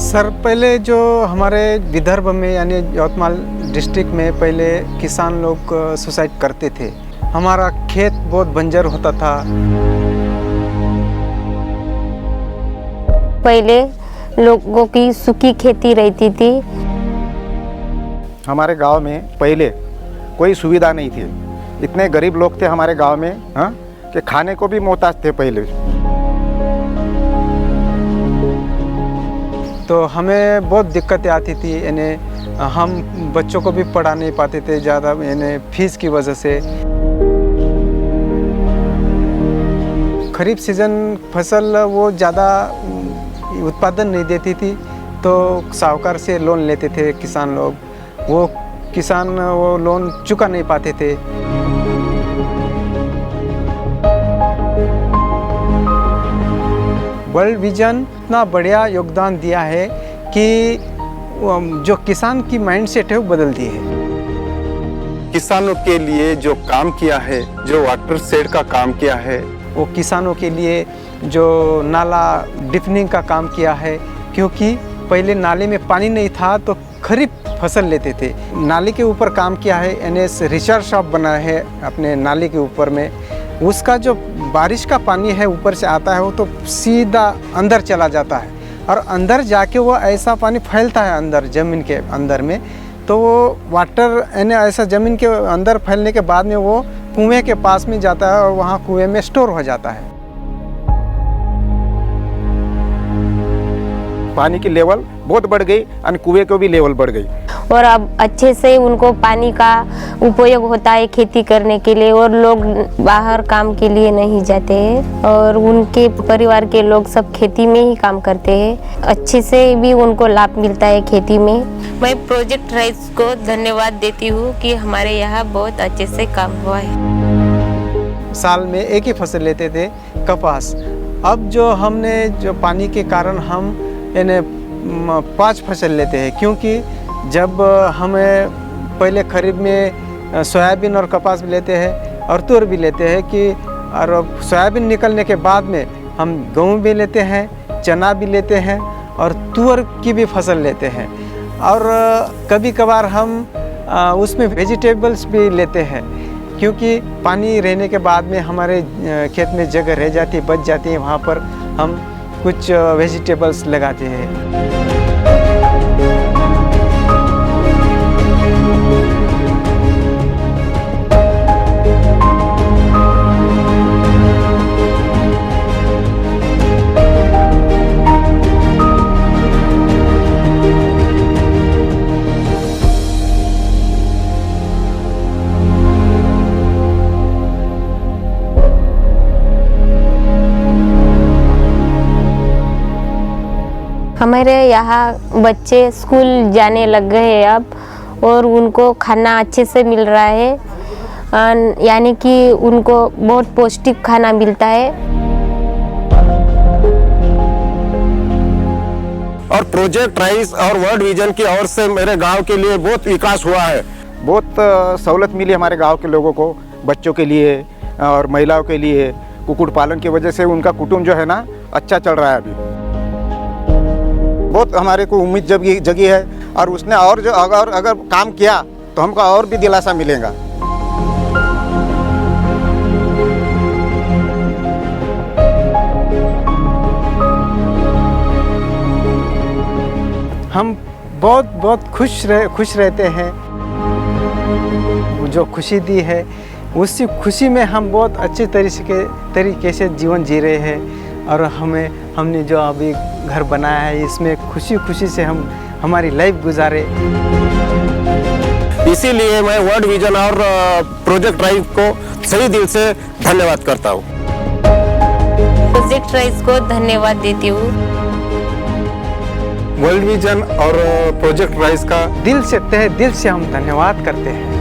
Sir पहले जो हमारे विदर्भ में यानी यवतमाल डिस्ट्रिक्ट में पहले किसान लोग सुसाइड करते थे। हमारा खेत बहुत बंजर होता था। पहले लोगों की सूखी खेती रहती थी। हमारे गांव में पहले कोई सुविधा नहीं थी। इतने गरीब लोग थे हमारे गांव में कि खाने को भी मोहताज थे पहले। तो हमें बहुत दिक्कतें आती थी। यानी हम बच्चों को भी पढ़ा नहीं पाते थे ज़्यादा, यानी फीस की वजह से। खरीफ सीज़न फसल वो ज़्यादा उत्पादन नहीं देती थी, तो साहूकार से लोन लेते थे किसान लोग। वो किसान वो लोन चुका नहीं पाते थे। वर्ल्ड विजन इतना बढ़िया योगदान दिया है कि जो किसान की माइंडसेट है वो बदल दी है। किसानों के लिए जो काम किया है, जो वाटर शेड का काम किया है, वो किसानों के लिए जो नाला डिफनिंग का काम किया है, क्योंकि पहले नाले में पानी नहीं था तो खरीफ फसल लेते थे। नाले के ऊपर काम किया है, एनएस रिचार्ज शॉप बनाया है अपने नाले के ऊपर में। उसका जो बारिश का पानी है ऊपर से आता है वो तो सीधा अंदर चला जाता है, और अंदर जाके वो ऐसा पानी फैलता है अंदर ज़मीन के अंदर में। तो वो वाटर यानी ऐसा ज़मीन के अंदर फैलने के बाद में वो कुएं के पास में जाता है और वहाँ कुएं में स्टोर हो जाता है। पानी की लेवल बहुत बढ़ गई और कुएं को भी लेवल बढ़ गई। और अब अच्छे से उनको पानी का उपयोग होता है खेती करने के लिए, और लोग बाहर काम के लिए नहीं जाते हैं, और उनके परिवार के लोग सब खेती में ही काम करते हैं। अच्छे से भी उनको लाभ मिलता है खेती में। मैं प्रोजेक्ट राइस को धन्यवाद देती हूँ कि हमारे यहाँ बहुत अच्छे से काम हुआ है। साल में एक ही फसल लेते थे, कपास। अब जो हमने जो पानी के कारण हम यानी 5 फसल लेते हैं, क्योंकि जब हमें पहले खरीफ में सोयाबीन और कपास भी लेते हैं और तूर भी लेते हैं कि, और सोयाबीन निकलने के बाद में हम गेहूँ भी लेते हैं, चना भी लेते हैं और तूर की भी फसल लेते हैं। और कभी कभार हम उसमें वेजिटेबल्स भी लेते हैं, क्योंकि पानी रहने के बाद में हमारे खेत में जगह रह जाती, बच जाती है, वहाँ पर हम कुछ वेजिटेबल्स लगाते हैं। हमारे यहाँ बच्चे स्कूल जाने लग गए हैं अब, और उनको खाना अच्छे से मिल रहा है, यानी कि उनको बहुत पौष्टिक खाना मिलता है। और प्रोजेक्ट राइस और वर्ल्ड विजन की ओर से मेरे गांव के लिए बहुत विकास हुआ है। बहुत सहूलत मिली हमारे गांव के लोगों को, बच्चों के लिए और महिलाओं के लिए। कुक्कुट पालन की वजह से उनका कुटुंब जो है ना अच्छा चल रहा है अभी। बहुत हमारे को उम्मीद जगी है, और उसने और जो अगर काम किया तो हमको और भी दिलासा मिलेगा। हम बहुत खुश रहते हैं। जो खुशी दी है उसी खुशी में हम बहुत अच्छे तरीके से जीवन जी रहे हैं। और हमने जो अभी घर बनाया है इसमें खुशी से हम हमारी लाइफ गुजारे। इसीलिए मैं वर्ल्ड विजन और प्रोजेक्ट राइस को सही दिल से धन्यवाद करता हूँ। प्रोजेक्ट राइस को धन्यवाद देती हूँ। वर्ल्ड विजन और प्रोजेक्ट राइस का दिल से तहे दिल से हम धन्यवाद करते हैं।